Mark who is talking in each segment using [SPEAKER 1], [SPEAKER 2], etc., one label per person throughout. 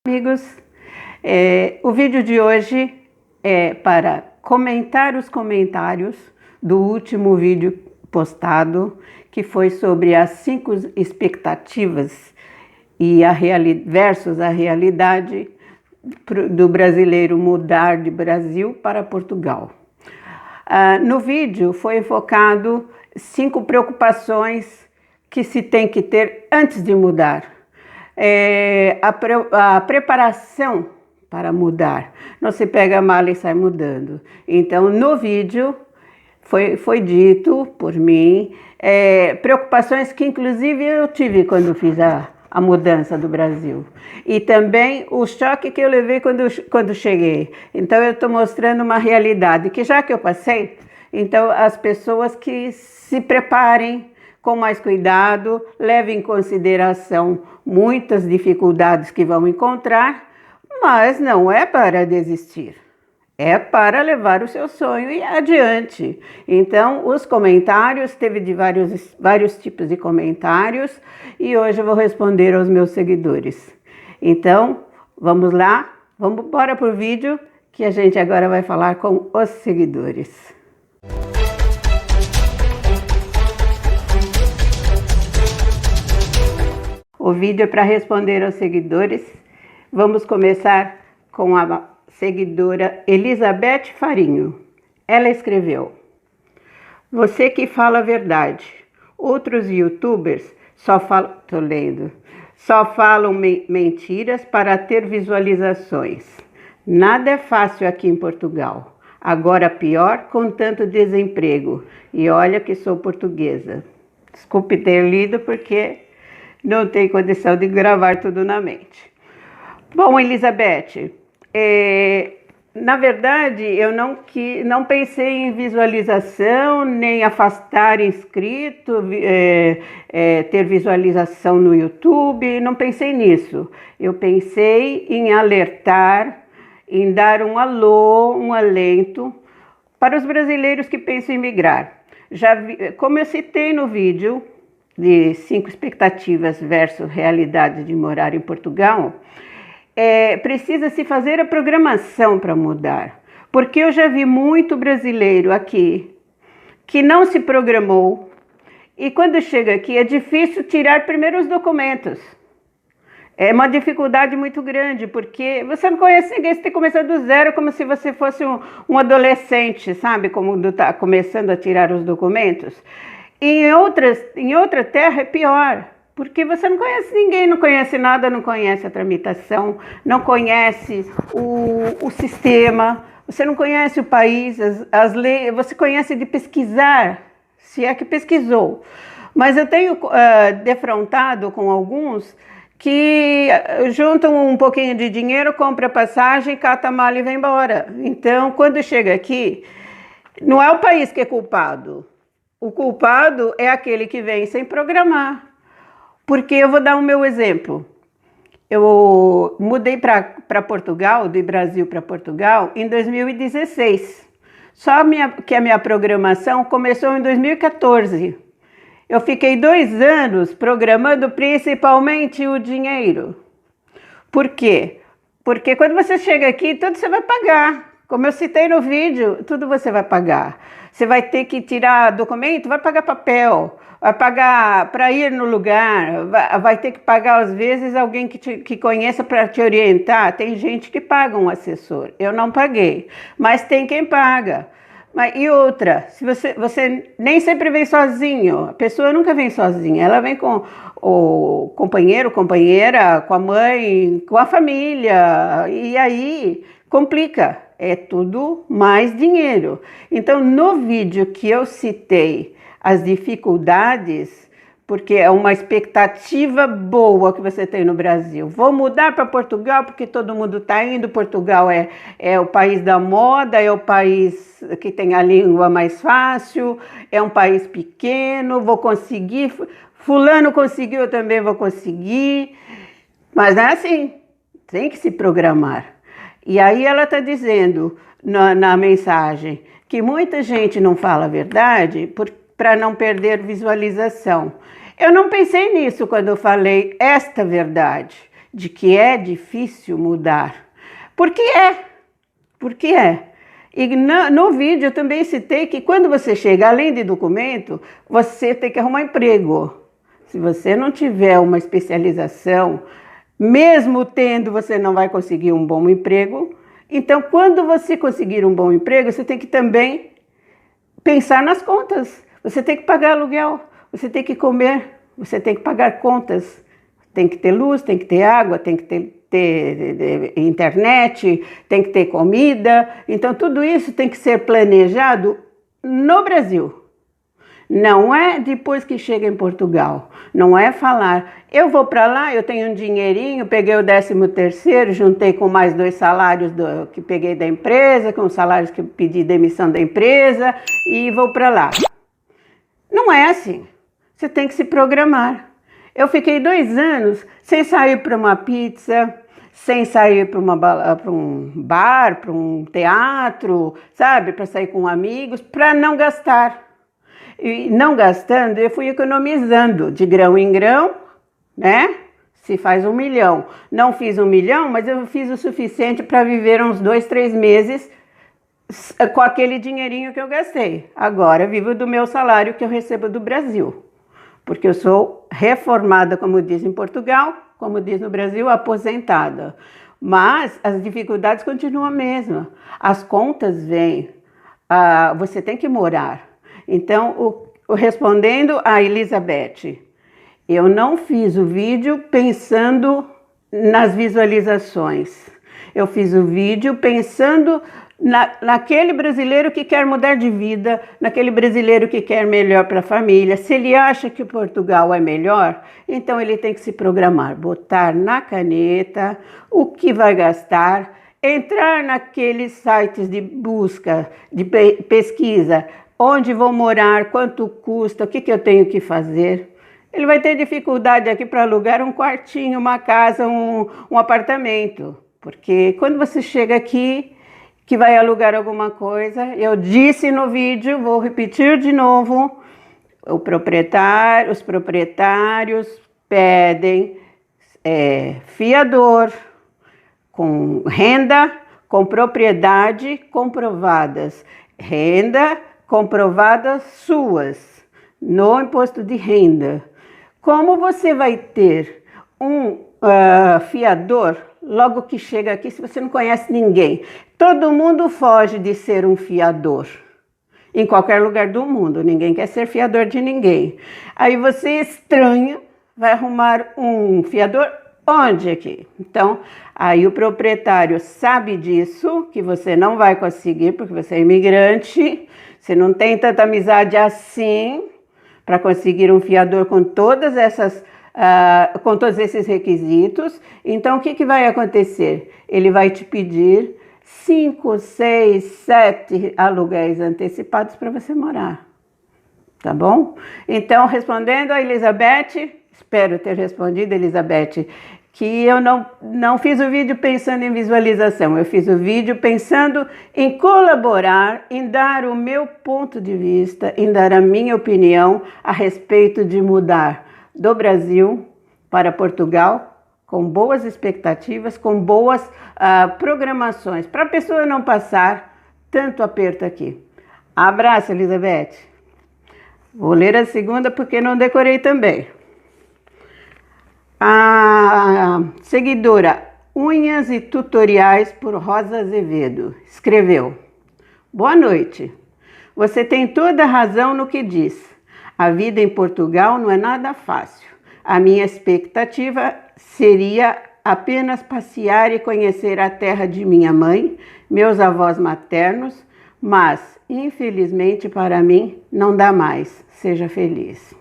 [SPEAKER 1] Amigos, o vídeo de hoje é para comentar os comentários do último vídeo postado, que foi sobre as 5 expectativas e versus a realidade do brasileiro mudar de Brasil para Portugal. No vídeo foi focado 5 preocupações que se tem que ter antes de mudar. A preparação para mudar. Não se pega a mala e sai mudando. Então, no vídeo, foi dito por mim preocupações que, inclusive, eu tive quando fiz a mudança do Brasil. E também o choque que eu levei quando cheguei. Então, eu estou mostrando uma realidade que, já que eu passei, então, as pessoas que se preparem com mais cuidado, levem em consideração muitas dificuldades que vão encontrar, mas não é para desistir, é para levar o seu sonho adiante. Então, os comentários, teve de vários tipos de comentários, e hoje eu vou responder aos meus seguidores. Então, vamos lá, vamos embora para o vídeo, que a gente agora vai falar com os seguidores. O vídeo é para responder aos seguidores. Vamos começar com a seguidora Elizabeth Farinho. Ela escreveu: "Você que fala a verdade. Outros youtubers só falam mentiras para ter visualizações. Nada é fácil aqui em Portugal. Agora pior com tanto desemprego. E olha que sou portuguesa." Desculpe ter lido porque não tem condição de gravar tudo na mente. Bom, Elizabeth, na verdade, eu não pensei em visualização, nem afastar inscrito, ter visualização no YouTube, não pensei nisso. Eu pensei em alertar, em dar um alô, um alento para os brasileiros que pensam em migrar. Como eu citei no vídeo, de 5 expectativas versus realidade de morar em Portugal, precisa-se fazer a programação para mudar. Porque eu já vi muito brasileiro aqui que não se programou e quando chega aqui é difícil tirar primeiro os documentos. É uma dificuldade muito grande, porque você não conhece ninguém, você tem que começar do zero, como se você fosse um adolescente, sabe? Como está começando a tirar os documentos. Em outra terra é pior, porque você não conhece ninguém, não conhece nada, não conhece a tramitação, não conhece o sistema, você não conhece o país, as leis, você conhece de pesquisar, se é que pesquisou. Mas eu tenho defrontado com alguns que juntam um pouquinho de dinheiro, compra passagem, cata a mala e vai embora. Então, quando chega aqui, não é o país que é culpado. O culpado é aquele que vem sem programar. Porque eu vou dar o meu exemplo. Eu mudei para Portugal, do Brasil para Portugal, em 2016. Só que a minha programação começou em 2014. Eu fiquei 2 anos programando principalmente o dinheiro. Por quê? Porque quando você chega aqui, tudo você vai pagar. Como eu citei no vídeo, tudo você vai pagar. Você vai ter que tirar documento, vai pagar papel, vai pagar para ir no lugar, vai ter que pagar às vezes alguém que conheça para te orientar. Tem gente que paga um assessor, eu não paguei, mas tem quem paga. E outra, se você nem sempre vem sozinho, a pessoa nunca vem sozinha, ela vem com o companheiro, companheira, com a mãe, com a família, e aí complica. É tudo mais dinheiro. Então, no vídeo que eu citei as dificuldades, porque é uma expectativa boa que você tem no Brasil. Vou mudar para Portugal porque todo mundo está indo. Portugal é o país da moda, é o país que tem a língua mais fácil, é um país pequeno, vou conseguir. Fulano conseguiu, eu também vou conseguir. Mas não é assim, tem que se programar. E aí ela está dizendo na mensagem que muita gente não fala a verdade para não perder visualização. Eu não pensei nisso quando eu falei esta verdade. de que é difícil mudar. Porque é. Porque é. E no vídeo eu também citei que quando você chega, além de documento, você tem que arrumar emprego. Se você não tiver uma especialização, mesmo tendo, você não vai conseguir um bom emprego. Então, quando você conseguir um bom emprego, você tem que também pensar nas contas. Você tem que pagar aluguel, você tem que comer, você tem que pagar contas. Tem que ter luz, tem que ter água, tem que ter internet, tem que ter comida. Então, tudo isso tem que ser planejado no Brasil. Não é depois que chega em Portugal. Não é falar, eu vou para lá, eu tenho um dinheirinho, peguei o 13º, juntei com mais 2 salários que peguei da empresa, com os salários que eu pedi demissão da empresa e vou para lá. Não é assim. Você tem que se programar. Eu fiquei 2 anos sem sair para uma pizza, sem sair para um bar, para um teatro, sabe? Para sair com amigos, para não gastar. E não gastando, eu fui economizando de grão em grão, né? Se faz 1 milhão. Não fiz 1 milhão, mas eu fiz o suficiente para viver uns 2, 3 meses com aquele dinheirinho que eu gastei. Agora eu vivo do meu salário que eu recebo do Brasil. Porque eu sou reformada, como diz em Portugal, como diz no Brasil, aposentada. Mas as dificuldades continuam a mesma. As contas vêm, você tem que morar. Então, respondendo a Elizabeth, eu não fiz o vídeo pensando nas visualizações. Eu fiz o vídeo pensando naquele brasileiro que quer mudar de vida, naquele brasileiro que quer melhor para a família. Se ele acha que Portugal é melhor, então ele tem que se programar, botar na caneta o que vai gastar, entrar naqueles sites de busca, de pesquisa, onde vou morar, quanto custa, o que eu tenho que fazer. Ele vai ter dificuldade aqui para alugar um quartinho, uma casa, um apartamento. Porque quando você chega aqui, que vai alugar alguma coisa, eu disse no vídeo, vou repetir de novo, os proprietários pedem fiador com renda, com propriedade comprovadas. Renda comprovadas suas no imposto de renda. Como você vai ter um fiador logo que chega aqui se você não conhece ninguém? Todo mundo foge de ser um fiador. Em qualquer lugar do mundo, ninguém quer ser fiador de ninguém. Aí você estranha, vai arrumar um fiador onde aqui? Então, aí o proprietário sabe disso, que você não vai conseguir porque você é imigrante, você não tem tanta amizade assim para conseguir um fiador com todos esses requisitos. Então, o que vai acontecer? Ele vai te pedir 5, 6, 7 aluguéis antecipados para você morar. Tá bom? Então, respondendo a Elizabeth, espero ter respondido, Elizabeth, que eu não fiz o vídeo pensando em visualização, eu fiz o vídeo pensando em colaborar, em dar o meu ponto de vista, em dar a minha opinião a respeito de mudar do Brasil para Portugal, com boas expectativas, com boas programações, para a pessoa não passar tanto aperto aqui. Abraço, Elizabeth. Vou ler a segunda porque não decorei também. A seguidora Unhas e Tutoriais por Rosa Azevedo escreveu: boa noite. Você tem toda a razão no que diz. A vida em Portugal não é nada fácil. A minha expectativa seria apenas passear e conhecer a terra de minha mãe, meus avós maternos, mas, infelizmente para mim, não dá mais. Seja feliz.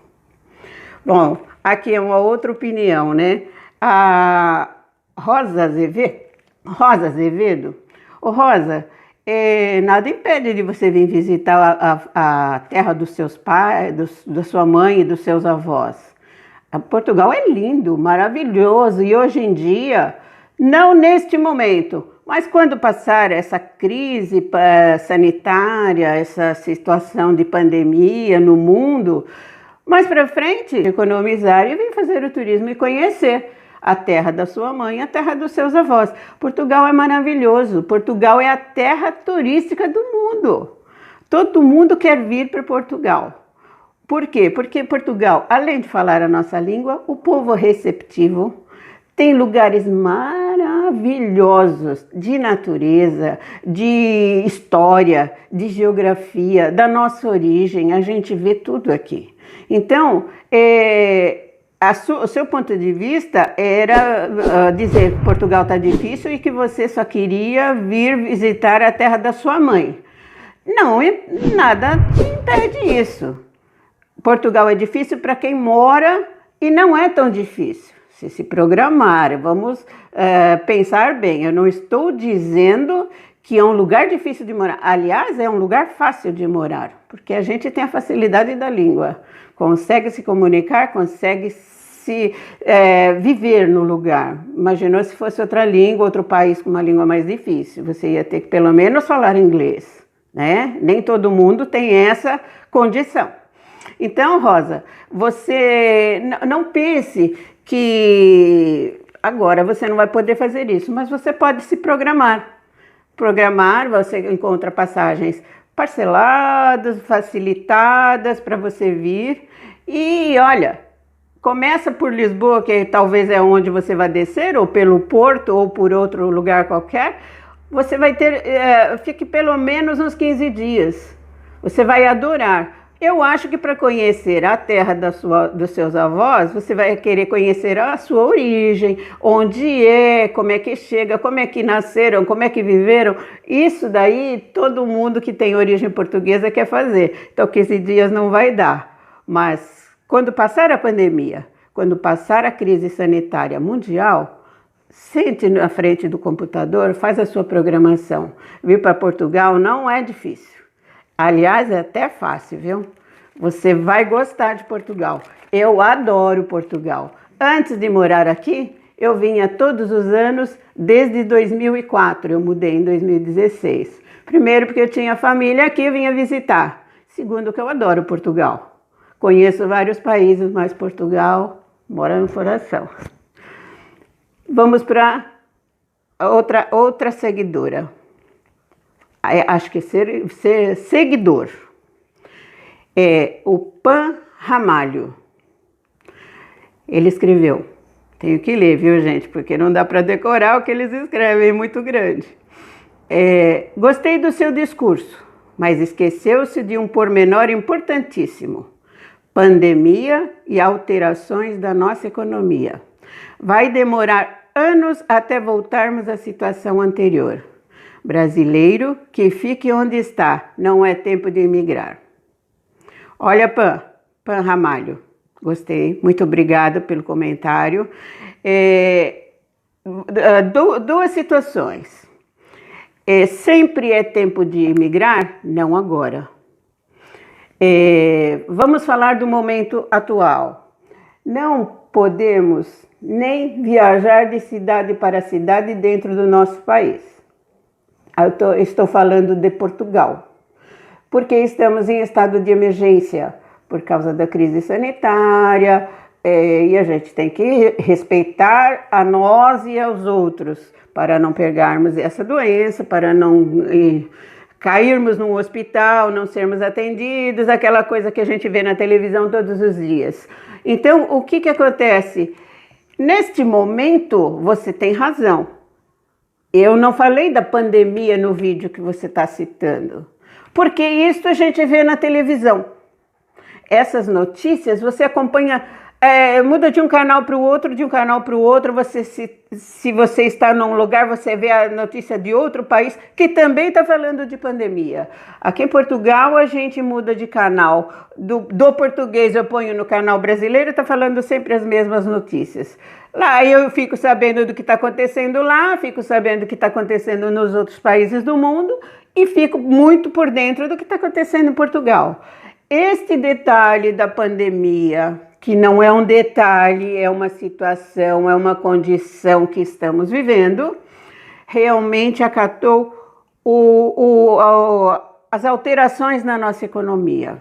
[SPEAKER 1] Bom, aqui é uma outra opinião, né? A Rosa Azevedo, Rosa, nada impede de você vir visitar a terra dos seus pais, da sua mãe e dos seus avós. Portugal é lindo, maravilhoso, e hoje em dia, não neste momento, mas quando passar essa crise sanitária, essa situação de pandemia no mundo, mais para frente, economizar e vir fazer o turismo e conhecer. a terra da sua mãe, a terra dos seus avós. Portugal é maravilhoso. Portugal é a terra turística do mundo. Todo mundo quer vir para Portugal. Por quê? Porque Portugal, além de falar a nossa língua, o povo é receptivo, tem lugares maravilhosos de natureza, de história, de geografia, da nossa origem, a gente vê tudo aqui. Então, o seu ponto de vista era dizer que Portugal está difícil e que você só queria vir visitar a terra da sua mãe. Não, nada te impede isso. Portugal é difícil para quem mora e não é tão difícil. Se programar, vamos pensar bem. Eu não estou dizendo que é um lugar difícil de morar. Aliás, é um lugar fácil de morar, porque a gente tem a facilidade da língua. Consegue se comunicar, consegue viver no lugar. Imaginou se fosse outra língua, outro país com uma língua mais difícil. Você ia ter que pelo menos falar inglês, né? Nem todo mundo tem essa condição. Então, Rosa, você não pense que agora você não vai poder fazer isso, mas você pode se programar. Você encontra passagens parceladas, facilitadas para você vir. E olha, começa por Lisboa, que talvez é onde você vai descer, ou pelo Porto, ou por outro lugar qualquer. Você vai ter, fique pelo menos uns 15 dias. Você vai adorar. Eu acho que para conhecer a terra dos seus avós, você vai querer conhecer a sua origem, onde como é que chega, como é que nasceram, como é que viveram. Isso daí todo mundo que tem origem portuguesa quer fazer. Então 15 dias não vai dar. Mas quando passar a pandemia, quando passar a crise sanitária mundial, sente na frente do computador, faz a sua programação. Vir para Portugal não é difícil. Aliás, é até fácil, viu? Você vai gostar de Portugal. Eu adoro Portugal. Antes de morar aqui, eu vinha todos os anos desde 2004. Eu mudei em 2016. Primeiro, porque eu tinha família aqui, eu vinha visitar. Segundo, que eu adoro Portugal. Conheço vários países, mas Portugal mora no coração. Vamos para outra seguidora. Acho que ser seguidor. É o Pan Ramalho. Ele escreveu. Tenho que ler, viu, gente? Porque não dá para decorar o que eles escrevem, é muito grande. Gostei do seu discurso, mas esqueceu-se de um pormenor importantíssimo. Pandemia e alterações da nossa economia. Vai demorar anos até voltarmos à situação anterior. Brasileiro, que fique onde está, não é tempo de emigrar. Olha, Pan Ramalho, gostei, muito obrigada pelo comentário. Duas situações. Sempre é tempo de emigrar? Não agora. Vamos falar do momento atual. Não podemos nem viajar de cidade para cidade dentro do nosso país. Estou falando de Portugal, porque estamos em estado de emergência por causa da crise sanitária, e a gente tem que respeitar a nós e aos outros para não pegarmos essa doença, para não cairmos num hospital, não sermos atendidos, aquela coisa que a gente vê na televisão todos os dias. Então, o que acontece? Neste momento, você tem razão. Eu não falei da pandemia no vídeo que você está citando, porque isso a gente vê na televisão. Essas notícias você acompanha, muda de um canal para o outro, se você está num lugar, você vê a notícia de outro país que também está falando de pandemia. Aqui em Portugal a gente muda de canal, do português eu ponho no canal brasileiro, está falando sempre as mesmas notícias. Lá eu fico sabendo do que está acontecendo lá, fico sabendo do que está acontecendo nos outros países do mundo e fico muito por dentro do que está acontecendo em Portugal. Este detalhe da pandemia, que não é um detalhe, é uma situação, é uma condição que estamos vivendo, realmente acatou as alterações na nossa economia.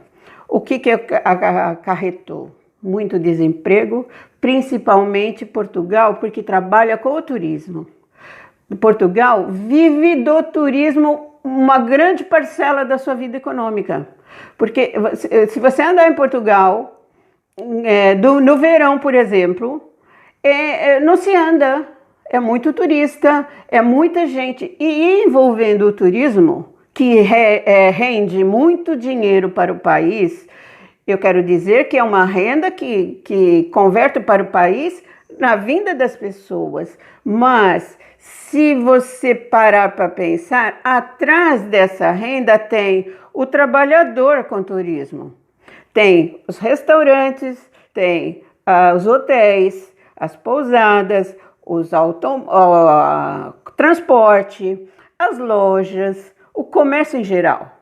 [SPEAKER 1] O que acarretou? Muito desemprego, principalmente Portugal, porque trabalha com o turismo. Portugal vive do turismo uma grande parcela da sua vida econômica. Porque se você andar em Portugal, no verão, por exemplo, não se anda, é muito turista, é muita gente. E envolvendo o turismo, que rende muito dinheiro para o país, eu quero dizer que é uma renda que converte para o país na vinda das pessoas. Mas se você parar para pensar, atrás dessa renda tem o trabalhador com turismo. Tem os restaurantes, tem os hotéis, as pousadas, transporte, as lojas, o comércio em geral.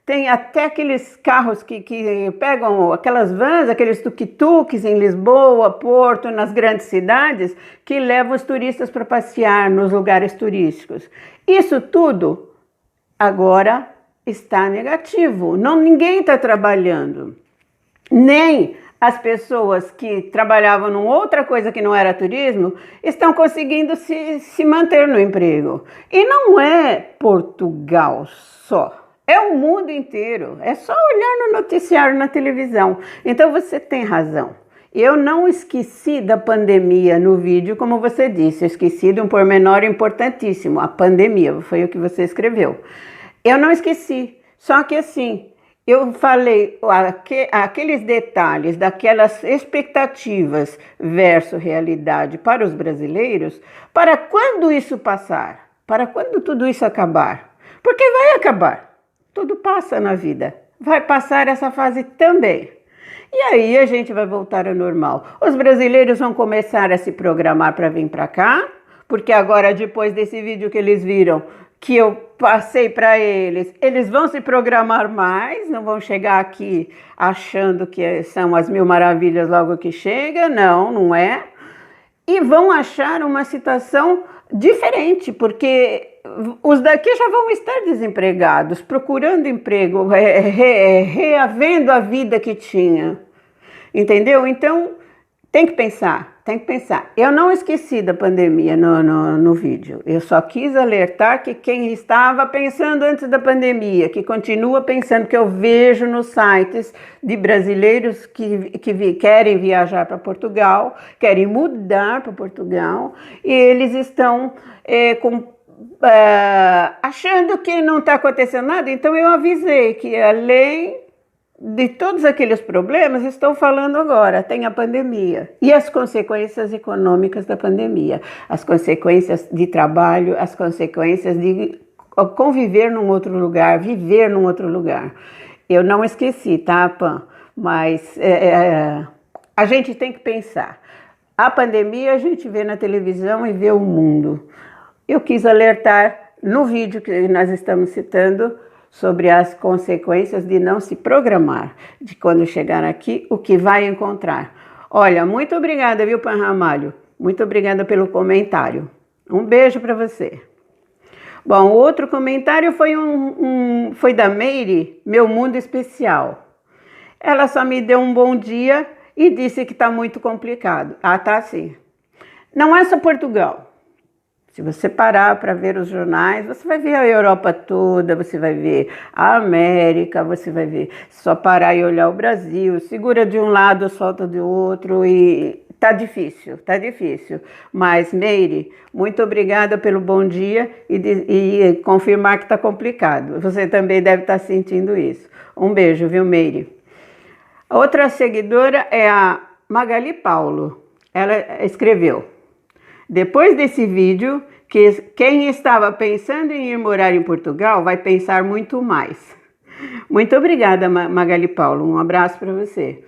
[SPEAKER 1] Tem até aqueles carros que pegam aquelas vans, aqueles tuk-tuks em Lisboa, Porto, nas grandes cidades, que levam os turistas para passear nos lugares turísticos. Isso tudo agora está negativo. Ninguém está trabalhando. Nem as pessoas que trabalhavam em outra coisa que não era turismo estão conseguindo se manter no emprego. E não é Portugal só. É o mundo inteiro, é só olhar no noticiário, na televisão. Então você tem razão. Eu não esqueci da pandemia no vídeo, como você disse. Eu esqueci de um pormenor importantíssimo, a pandemia, foi o que você escreveu. Eu não esqueci, só que assim, eu falei aqueles detalhes, daquelas expectativas versus realidade para os brasileiros, para quando isso passar? Para quando tudo isso acabar? Porque vai acabar. Tudo passa na vida. Vai passar essa fase também. E aí a gente vai voltar ao normal. Os brasileiros vão começar a se programar para vir para cá, porque agora, depois desse vídeo que eles viram, que eu passei para eles, eles vão se programar mais, não vão chegar aqui achando que são as mil maravilhas logo que chega. Não, não é. E vão achar uma situação diferente, porque os daqui já vão estar desempregados, procurando emprego, reavendo a vida que tinha, entendeu? Então, tem que pensar. Eu não esqueci da pandemia no vídeo, eu só quis alertar que quem estava pensando antes da pandemia, que continua pensando, que eu vejo nos sites de brasileiros que querem viajar para Portugal, querem mudar para Portugal, e eles estão achando que não está acontecendo nada. Então eu avisei que, além de todos aqueles problemas, estou falando agora, tem a pandemia e as consequências econômicas da pandemia, as consequências de trabalho, as consequências de conviver num outro lugar, viver num outro lugar. Eu não esqueci, tá, Pan? Mas a gente tem que pensar. A pandemia a gente vê na televisão e vê o mundo. Eu quis alertar no vídeo que nós estamos citando sobre as consequências de não se programar, de quando chegar aqui, o que vai encontrar. Olha, muito obrigada, viu, Pan Ramalho? Muito obrigada pelo comentário. Um beijo para você. Bom, o outro comentário foi da Meire, Meu Mundo Especial. Ela só me deu um bom dia e disse que está muito complicado. Ah, tá sim. Não é só Portugal. Se você parar para ver os jornais, você vai ver a Europa toda, você vai ver a América, você vai ver. Só parar e olhar o Brasil, segura de um lado, solta do outro, e tá difícil. Mas, Meire, muito obrigada pelo bom dia e confirmar que tá complicado. Você também deve estar sentindo isso. Um beijo, viu, Meire? Outra seguidora é a Magali Paulo. Ela escreveu: depois desse vídeo, quem estava pensando em ir morar em Portugal vai pensar muito mais. Muito obrigada, Magali Paulo. Um abraço para você.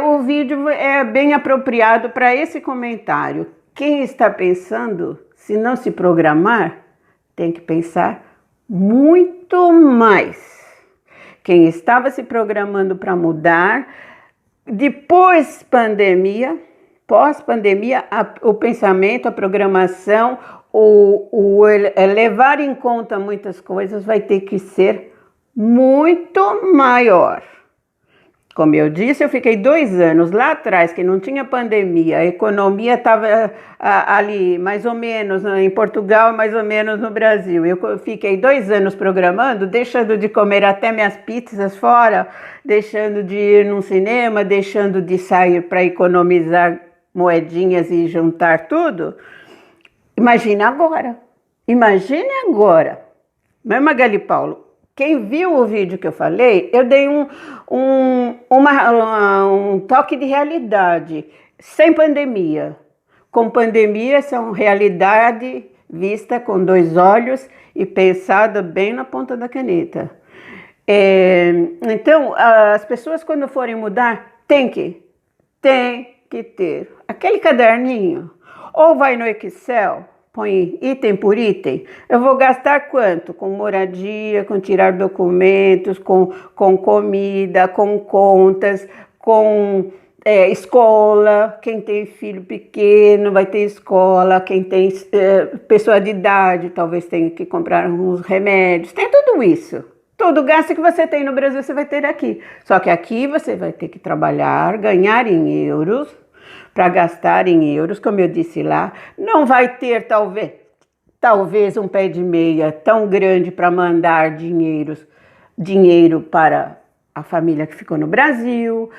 [SPEAKER 1] O vídeo é bem apropriado para esse comentário. Quem está pensando, se não se programar, tem que pensar muito mais. Quem estava se programando para mudar, depois pandemia, pós-pandemia, o pensamento, a programação, levar em conta muitas coisas vai ter que ser muito maior. Como eu disse, eu fiquei 2 anos lá atrás, que não tinha pandemia, a economia estava ali, mais ou menos em Portugal, mais ou menos no Brasil. Eu fiquei 2 anos programando, deixando de comer até minhas pizzas fora, deixando de ir num cinema, deixando de sair para economizar moedinhas e juntar tudo. Imagine agora, Mas Magali Paulo, quem viu o vídeo que eu falei, eu dei um toque de realidade, sem pandemia. Com pandemia, são realidade vista com 2 olhos e pensada bem na ponta da caneta. Então, as pessoas quando forem mudar, tem que ter aquele caderninho, ou vai no Excel, põe item por item. Eu vou gastar quanto? Com moradia, com tirar documentos, com comida, com contas, com escola. Quem tem filho pequeno vai ter escola. Quem tem pessoa de idade talvez tenha que comprar uns remédios. Tem tudo isso. Todo gasto que você tem no Brasil você vai ter aqui. Só que aqui você vai ter que trabalhar, ganhar em euros, para gastar em euros, como eu disse lá. Não vai ter, talvez um pé de meia tão grande para mandar dinheiro para a família que ficou no Brasil.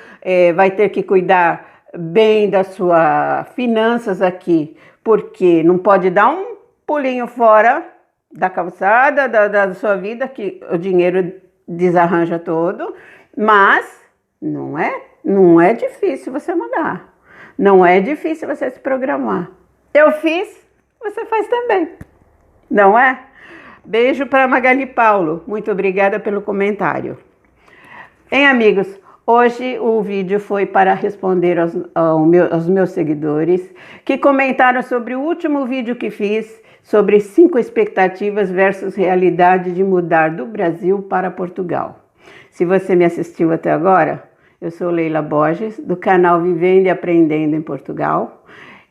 [SPEAKER 1] Vai ter que cuidar bem das suas finanças aqui, porque não pode dar um pulinho fora da calçada, da sua vida, que o dinheiro desarranja todo. Mas não é difícil você mudar. Não é difícil você se programar. Eu fiz, você faz também. Não é? Beijo para Magali Paulo. Muito obrigada pelo comentário. Bem, amigos, hoje o vídeo foi para responder aos meus seguidores que comentaram sobre o último vídeo que fiz sobre 5 expectativas versus realidade de mudar do Brasil para Portugal. Se você me assistiu até agora, eu sou Leila Borges, do canal Vivendo e Aprendendo em Portugal.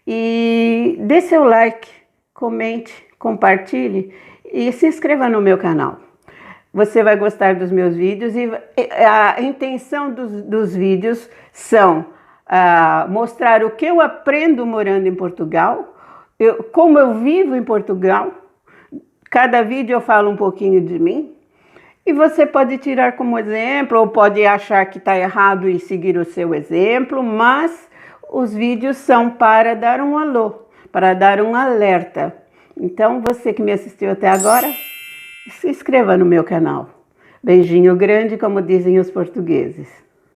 [SPEAKER 1] E dê seu like, comente, compartilhe e se inscreva no meu canal. Você vai gostar dos meus vídeos e a intenção dos vídeos são mostrar o que eu aprendo morando em Portugal, como eu vivo em Portugal. Cada vídeo eu falo um pouquinho de mim. E você pode tirar como exemplo, ou pode achar que está errado e seguir o seu exemplo, mas os vídeos são para dar um alô, para dar um alerta. Então, você que me assistiu até agora, se inscreva no meu canal. Beijinho grande, como dizem os portugueses.